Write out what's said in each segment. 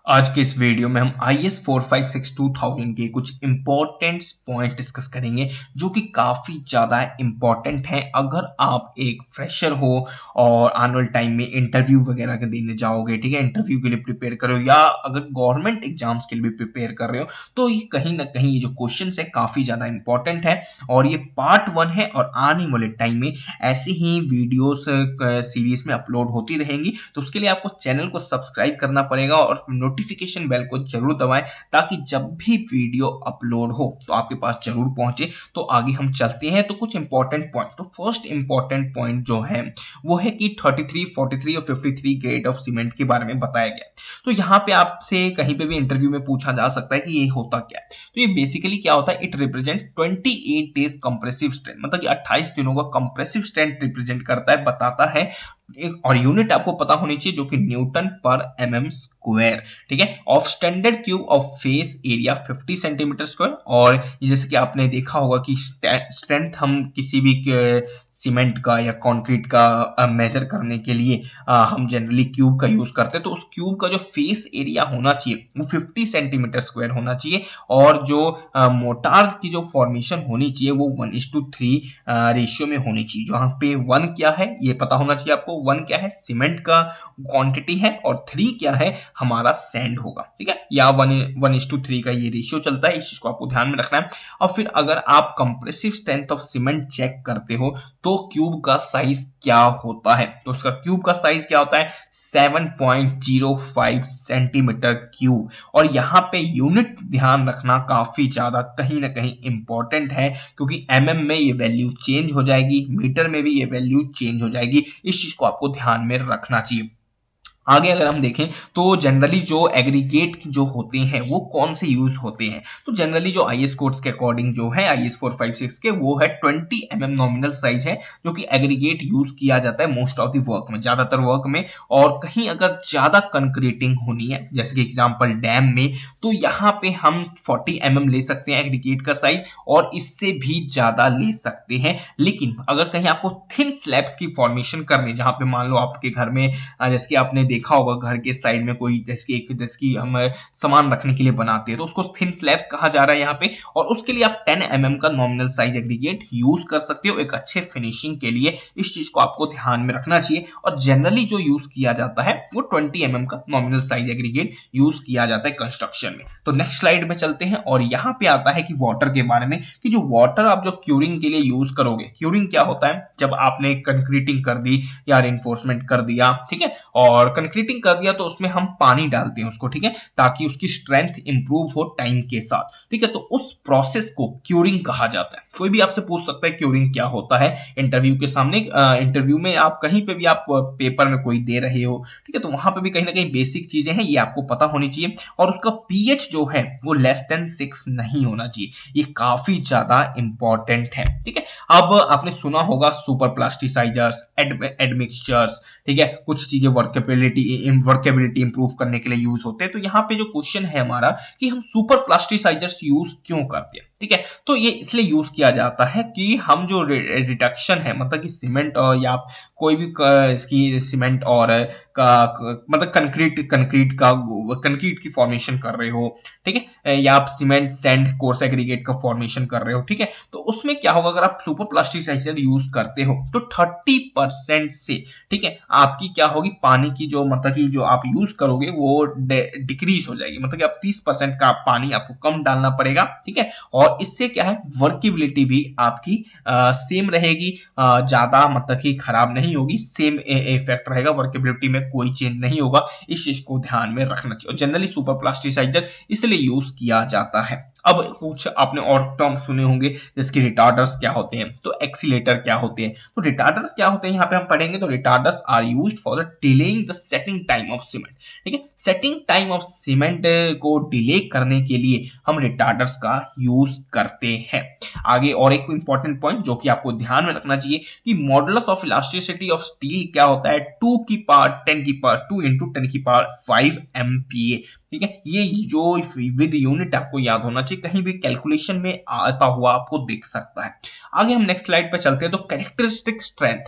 आज के इस वीडियो में हम IS 4562 के कुछ इंपॉर्टेंट पॉइंट डिस्कस करेंगे जो कि काफ़ी ज़्यादा इंपॉर्टेंट हैं अगर आप एक फ्रेशर हो और आने वाले टाइम में इंटरव्यू वगैरह के देने जाओगे। ठीक है, इंटरव्यू के लिए प्रिपेयर कर रहे हो या अगर गवर्नमेंट एग्जाम्स के लिए भी प्रिपेयर कर रहे हो तो ये कहीं ना कहीं ये जो क्वेश्चन है काफ़ी ज़्यादा इंपॉर्टेंट है और ये पार्ट 1 है और आने वाले टाइम में ऐसे ही वीडियोस सीरीज में अपलोड होती रहेंगी। तो उसके लिए आपको चैनल को सब्सक्राइब करना पड़ेगा और नोटिफिकेशन बेल को जरूर दबाएं ताकि जब भी वीडियो अपलोड हो तो आपके पास जरूर पहुंचे। तो आगे हम चलते हैं तो कुछ इंपॉर्टेंट पॉइंट। तो फर्स्ट इंपॉर्टेंट पॉइंट जो है वो है कि 33, 43 और 53 ग्रेड ऑफ सीमेंट के बारे में बताया गया। तो यहाँ पे आपसे कहीं पे भी इंटरव्यू में पूछा जा सकता है कि ये होता क्या है। तो ये बेसिकली क्या होता है, it represent 28 days compressive strength, मतलब कि 28 दिनों का कंप्रेसिव स्ट्रेंथ रिप्रेजेंट करता है, बताता है। एक और यूनिट आपको पता होनी चाहिए जो कि न्यूटन पर mm स्क्वायर। ठीक है, of standard cube of face area 50 centimetre square. और जैसे कि आपने देखा होगा कि स्ट्रेंथ हम किसी भी सीमेंट का या कंक्रीट का मेजर करने के लिए हम जनरली क्यूब का यूज करते हैं। तो उस क्यूब का जो फेस एरिया होना चाहिए वो 50 सेंटीमीटर स्क्वायर होना चाहिए और जो मोटार की जो फॉर्मेशन होनी चाहिए वो 1:3 रेशियो में होनी चाहिए। जहां पे 1 क्या है ये पता होना चाहिए आपको। 1 क्या है, सीमेंट का क्वांटिटी है और 3 क्या है, हमारा सैंड होगा। ठीक है, या 1:3 का ये रेशियो चलता है, इस चीज को आपको ध्यान में रखना है। और फिर अगर आप compressive strength of cement check करते हो तो क्यूब का साइज क्या होता है, तो उसका क्यूब का साइज क्या होता है, 7.05 सेंटीमीटर क्यूब। और यहाँ पे यूनिट ध्यान रखना काफी ज्यादा कहीं ना कहीं इंपॉर्टेंट है क्योंकि mm में ये वैल्यू चेंज हो जाएगी, मीटर में भी ये वैल्यू चेंज हो जाएगी। इस चीज को आपको ध्यान में रखना चाहिए। आगे अगर हम देखें तो जनरली जो एग्रीगेट जो होते हैं वो कौन से यूज होते हैं, तो जनरली जो IS कोड्स के अकॉर्डिंग जो है IS 456 के वो है 20 mm नॉमिनल साइज है जो कि एग्रीगेट यूज किया जाता है मोस्ट ऑफ द वर्क में, ज्यादातर वर्क में। और कहीं अगर ज्यादा कंक्रीटिंग होनी है जैसे कि एग्जांपल डैम में, तो यहाँ पे हम 40 mm ले सकते हैं एग्रीगेट का साइज और इससे भी ज्यादा ले सकते हैं। लेकिन अगर कहीं आपको थिन स्लैब्स की फॉर्मेशन करनी, जहां पे मान लो आपके घर में जैसे कि आपने देखा होगा घर के साइड में कोई जैसे कि हम सामान रखने के लिए बनाते हैं तो उसको थिन स्लैब्स कहा जा रहा है यहाँ पे। और उसके लिए आप 10 mm का नॉमिनल साइज एग्रीगेट यूज कर सकते हो एक अच्छे फिनिशिंग के लिए। इस चीज को आपको ध्यान में रखना चाहिए और जनरली जो यूज किया जाता है वो 20 mm का नॉमिनल साइज एग्रीगेट यूज किया जाता है कंस्ट्रक्शन में। तो नेक्स्ट स्लाइड में चलते हैं और यहाँ पे आता है कि वाटर के बारे में, कि जो वाटर आप जो क्यूरिंग के लिए यूज करोगे, क्यूरिंग क्या होता है, जब आपने कंक्रीटिंग कर दी या रेनफोर्समेंट कर दिया, ठीक है, और कंक्रीटिंग कर दिया तो उसमें हम पानी डालते हैं उसको, ठीक है, ताकि उसकी स्ट्रेंथ इंप्रूव हो टाइम के साथ। ठीक है, तो उस प्रोसेस को क्यूरिंग कहा जाता है। कोई भी आपसे पूछ सकता है क्यूरिंग क्या होता है इंटरव्यू के सामने। इंटरव्यू में आप कहीं पे भी आप पेपर में कोई दे रहे हो, ठीक है, तो वहां पे भी कहीं ना कहीं बेसिक चीजें हैं ये आपको पता होनी चाहिए। और उसका पीएच जो है वो लेस देन 6 नहीं होना चाहिए, ये काफी ज्यादा इंपॉर्टेंट है। ठीक है, अब आपने सुना होगा सुपर प्लास्टिसाइजर्स, एडमिक्सचर्स, ठीक है, कुछ चीजें वर्केबिलिटी इंप्रूव करने के लिए यूज होते हैं। तो यहाँ पे जो क्वेश्चन है हमारा कि हम सुपर प्लास्टिसाइजर्स यूज क्यों करते हैं, ठीक है, तो ये इसलिए यूज किया जाता है कि हम जो रिडक्शन है, मतलब कि सीमेंट या कोई भी इसकी सीमेंट और मतलब कंक्रीट की फॉर्मेशन कर रहे हो, ठीक है, या आप सीमेंट सैंड कोर्स एग्रीगेट का फॉर्मेशन कर रहे हो, ठीक है, तो उसमें क्या होगा अगर आप सुपर प्लास्टिसाइजर यूज करते हो तो 30% से, ठीक है, आपकी क्या होगी, पानी की जो मतलब कि जो आप यूज करोगे वो डिक्रीज हो जाएगी, मतलब कि आप 30% का पानी आपको कम डालना पड़ेगा। ठीक है, और इससे क्या है, वर्केबिलिटी भी आपकी सेम रहेगी, ज्यादा मतलब कि खराब नहीं होगी, सेम इफेक्ट रहेगा, वर्केबिलिटी में कोई चेंज नहीं होगा। इस चीज को ध्यान में रखना चाहिए। जनरली सुपर प्लास्टिसाइजर इसलिए यूज किया जाता है। अब कुछ आपने और टर्म सुने होंगे जैसे कि रिटार्डर्स क्या होते हैं, तो एक्सीलेटर क्या होते हैं। तो रिटार्डर्स क्या होते हैं यहाँ पे हम पढ़ेंगे। तो retarders are used for the delaying the setting time of cement. ठीक है, सेटिंग टाइम ऑफ सीमेंट को डिले करने के लिए हम रिटार्डर्स का यूज करते हैं। आगे और एक इंपॉर्टेंट पॉइंट जो कि आपको ध्यान में रखना चाहिए कि modulus of elasticity of steel क्या होता है, 2 into 10 की पावर 5 MPa। ठीक है, ये जो विद यूनिट आपको याद होना चाहिए, कहीं भी कैलकुलेशन में आता हुआ आपको दिख सकता है। आगे हम नेक्स्ट स्लाइड पे चलते हैं। तो कैरेक्टरिस्टिक स्ट्रेंथ,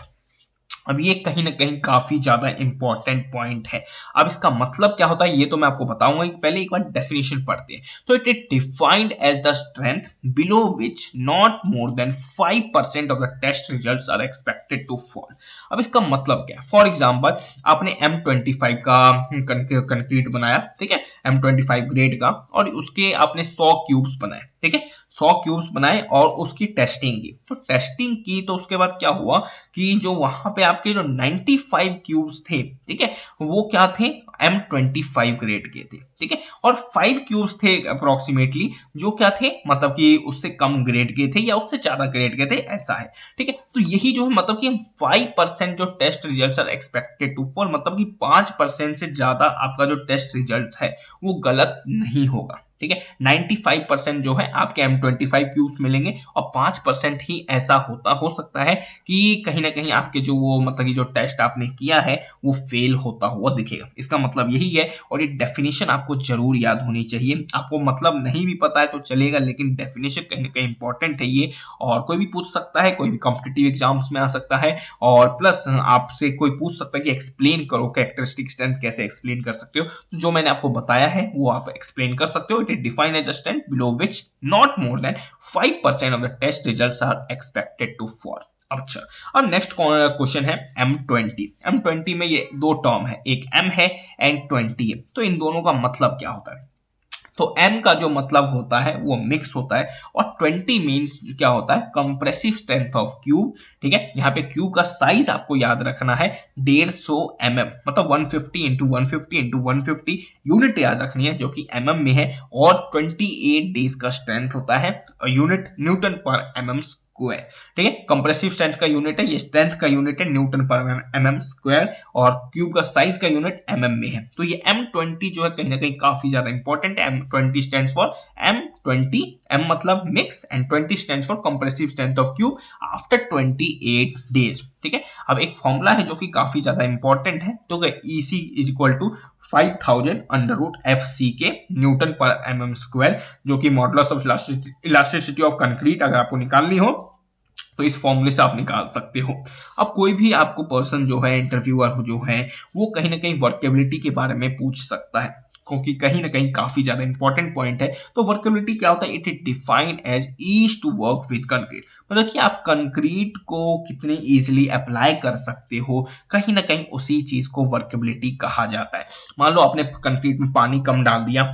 अब ये कहीं न कहीं काफ़ी ज़्यादा इम्पोर्टेंट पॉइंट है। अब इसका मतलब क्या होता है ये तो मैं आपको बताऊँगा, पहले एक बार डेफिनिशन पढ़ते हैं। तो it is defined as the strength below which not more than 5% of the test results are expected to fall. अब इसका मतलब क्या है? फॉर एग्ज़ाम्पल आपने M25 का कंक्रीट बनाया, ठीक है? M25 ग्रेड का, और उसके आपने 100 क्यूब्स बनाए, ठीक है? 100 क्यूब्स बनाए और उसकी टेस्टिंग की। तो टेस्टिंग की तो उसके बाद क्या हुआ कि जो वहां पे आपके जो 95 क्यूब्स थे, ठीक है, वो क्या थे? M25 ग्रेड के थे, ठीक है, और 5 क्यूब्स थे अप्रोक्सीमेटली जो क्या थे, मतलब कि उससे कम ग्रेड के थे या उससे ज्यादा ग्रेड के थे, ऐसा है, ठीक है। तो यही जो है मतलब कि 5% जो test result are expected to fall, मतलब कि 5% से ज्यादा आपका जो टेस्ट रिजल्ट है वो गलत नहीं होगा, ठीक है। 95% जो है आपके M25 क्यूब्स मिलेंगे और 5% ही ऐसा हो सकता है कि कहीं ना कहीं आपके जो वो मतलब कि जो टेस्ट आपने किया है वो फेल होता हुआ दिखेगा। इसका मतलब यही है, और ये डेफिनेशन आपको जरूर याद होनी चाहिए। आपको मतलब नहीं भी पता है तो चलेगा, लेकिन डेफिनेशन कहीं ना कहीं इंपॉर्टेंट है ये, और कोई भी पूछ सकता है, कोई भी कॉम्पिटिटिव एग्जाम्स में आ सकता है, और प्लस आपसे कोई पूछ सकता है कि एक्सप्लेन करो, कैरेक्टरिस्टिक स्ट्रेंथ कैसे एक्सप्लेन कर सकते हो। तो जो मैंने आपको बताया है वो आप एक्सप्लेन कर सकते हो। It is defined as a strength below which not more than 5% of the test results are expected to fall. अच्छा, अब नेक्स्ट क्वेश्चन है M20। M20 में ये दो टर्म है, एक M है एंड 20 है। तो इन दोनों का मतलब क्या होता है? तो M का जो मतलब होता है वो मिक्स होता है, और 20 मीन्स क्या होता है? कंप्रेसिव स्ट्रेंथ ऑफ क्यूब, ठीक है। यहाँ पे क्यूब का साइज आपको याद रखना है 150 mm, मतलब 150 इंटू 150 इंटू 150 यूनिट याद रखनी है जो कि mm में है, और 28 डेज का स्ट्रेंथ होता है, यूनिट न्यूटन पर mm स्क्वायर, ठीक है। कंप्रेसिव स्ट्रेंथ का यूनिट है, ये स्ट्रेंथ का यूनिट है न्यूटन पर mm स्क्वायर, और क्यूब का साइज का यूनिट mm में है। तो ये M20 जो है कहीं ना कहीं काफी ज्यादा इंपॉर्टेंट है। M20 stands for M20, M मतलब mix and 20 stands for compressive strength of cube after 28 days, ठीक है। अब एक फॉर्मूला है जो कि काफी ज्यादा इंपॉर्टेंट है, तो EC is equal to 5000 under root FC के न्यूटन पर mm स्क्वायर, जो कि modulus of elasticity of concrete अगर आपको निकालनी हो तो इस फॉर्मूले से आप निकाल सकते हो। अब कोई भी आपको पर्सन जो है, इंटरव्यूअर जो है, वो कहीं ना कहीं वर्केबिलिटी के बारे में पूछ सकता है, क्योंकि कहीं ना कहीं काफी ज्यादा इंपॉर्टेंट पॉइंट है। तो वर्केबिलिटी क्या होता है? It is defined as ease to work with concrete, मतलब कि आप कंक्रीट को कितनी इजीली अप्लाई कर सकते हो, कहीं ना कहीं उसी चीज को वर्केबिलिटी कहा जाता है। मान लो आपने कंक्रीट में पानी कम डाल दिया,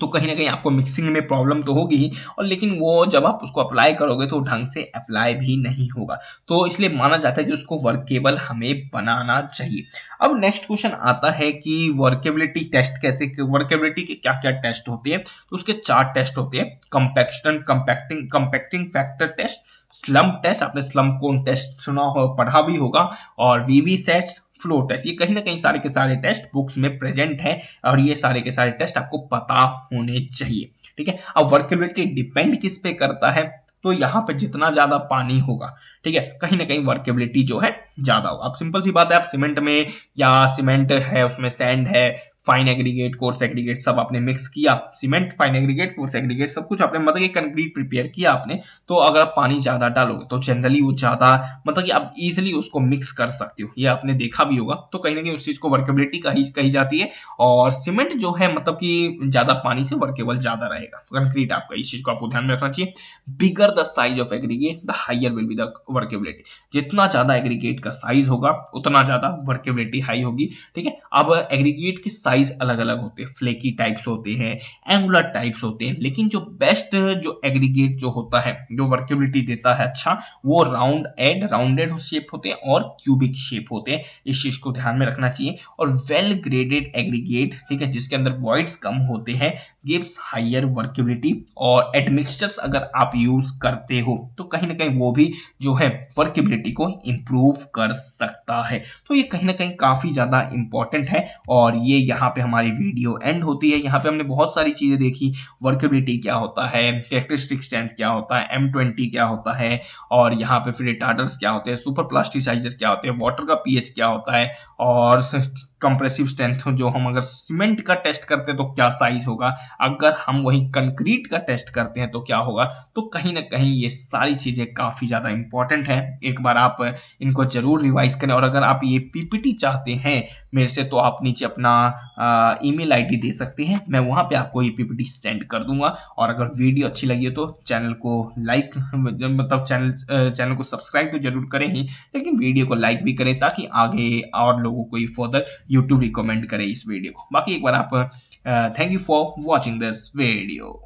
तो कहीं ना कहीं आपको मिक्सिंग में प्रॉब्लम तो होगी ही, और लेकिन वो जब आप उसको अप्लाई करोगे तो ढंग से अप्लाई भी नहीं होगा। तो इसलिए माना जाता है कि उसको वर्केबल हमें बनाना चाहिए। अब नेक्स्ट क्वेश्चन आता है कि वर्केबिलिटी टेस्ट कैसे, वर्केबिलिटी के क्या क्या टेस्ट होते हैं? तो उसके 4 टेस्ट होते हैं। Compacting factor test, slump test, आपने स्लम्प कोन टेस्ट सुना हो, पढ़ा भी होगा, और वीवी सेट, फ्लो टेस्ट। ये कहीं ना कहीं सारे के सारे टेस्ट बुक्स में प्रेजेंट है, और ये सारे के सारे टेस्ट आपको पता होने चाहिए, ठीक है। अब वर्केबिलिटी डिपेंड किस पे करता है? तो यहाँ पे जितना ज्यादा पानी होगा, ठीक है, कहीं ना कहीं वर्केबिलिटी जो है ज्यादा होगा। अब सिंपल सी बात है, आप सीमेंट में, या सीमेंट है उसमें सैंड है, फाइन एग्रीगेट, कोर्स एग्रीगेट सब आपने मिक्स किया, cement, fine aggregate, coarse aggregate सब कुछ आपने मतलब ये कंक्रीट प्रिपेयर किया आपने, तो अगर आप पानी ज्यादा डालोगे तो जनरली वो ज्यादा मतलब कि आप इजिली उसको मिक्स कर सकते हो, ये आपने देखा भी होगा। तो कहीं ना कहीं उस चीज को वर्केबिलिटी कही जाती है, और सीमेंट जो है मतलब कि ज्यादा पानी से वर्केबल ज्यादा रहेगा। तो कंक्रीट आपका, इस चीज को आपको ध्यान में रखना चाहिए। Bigger the size of aggregate the higher will be the workability, जितना ज्यादा एग्रीगेट का साइज होगा उतना ज्यादा वर्केबिलिटी हाई होगी, ठीक है। अब एग्रीगेट के साइज अलग अलग होते हैं, फ्लेकी टाइप्स होते हैं, एंगुलर टाइप्स होते हैं, लेकिन जो बेस्ट जो एग्रीगेट जो होता है, जो वर्केबिलिटी देता है अच्छा, वो राउंडेड शेप होते हैं और क्यूबिक शेप होते हैं। इस चीज को ध्यान में रखना चाहिए। और वेल ग्रेडेड एग्रीगेट, ठीक है, जिसके अंदर वॉइड्स कम होते हैं, गिव्स हायर वर्केबिलिटी। और एडमिक्सचर्स अगर आप यूज करते हो तो कहीं ना कहीं वो भी जो है वर्केबिलिटी को इंप्रूव कर सकता है। तो ये कहीं ना कहीं काफी ज्यादा इंपॉर्टेंट है, और ये यहाँ पे हमारी वीडियो एंड होती है। यहाँ पे हमने बहुत सारी चीजें देखी, वर्केबिलिटी क्या होता है, कैरेक्टरिस्टिक स्ट्रेंथ क्या होता है, M20 क्या होता है, और यहाँ पे फिर रिटार्डर्स क्या होते हैं, सुपर प्लास्टिसाइजर्स क्या होते हैं, वाटर का पीएच क्या होता है, और कंप्रेसिव स्ट्रेंथ जो हम अगर सीमेंट का टेस्ट करते हैं तो क्या साइज होगा, अगर हम वही कंक्रीट का टेस्ट करते हैं तो क्या होगा। तो कहीं ना कहीं ये सारी चीजें काफी ज्यादा इंपॉर्टेंट है, एक बार आप इनको जरूर रिवाइज करें। और अगर आप ये पीपीटी चाहते हैं मेरे से तो आप नीचे अपना ईमेल आईडी दे सकते हैं, मैं वहां पे आपको ये पीपीटी सेंड कर दूंगा। और अगर वीडियो अच्छी लगी है तो चैनल को लाइक मतलब चैनल को सब्सक्राइब तो जरूर करें ही, लेकिन वीडियो को लाइक भी करें ताकि आगे और लोगों को ये फर्दर यूट्यूब रिकमेंड करे इस वीडियो को। बाकी एक बार आप thank you for watching this video.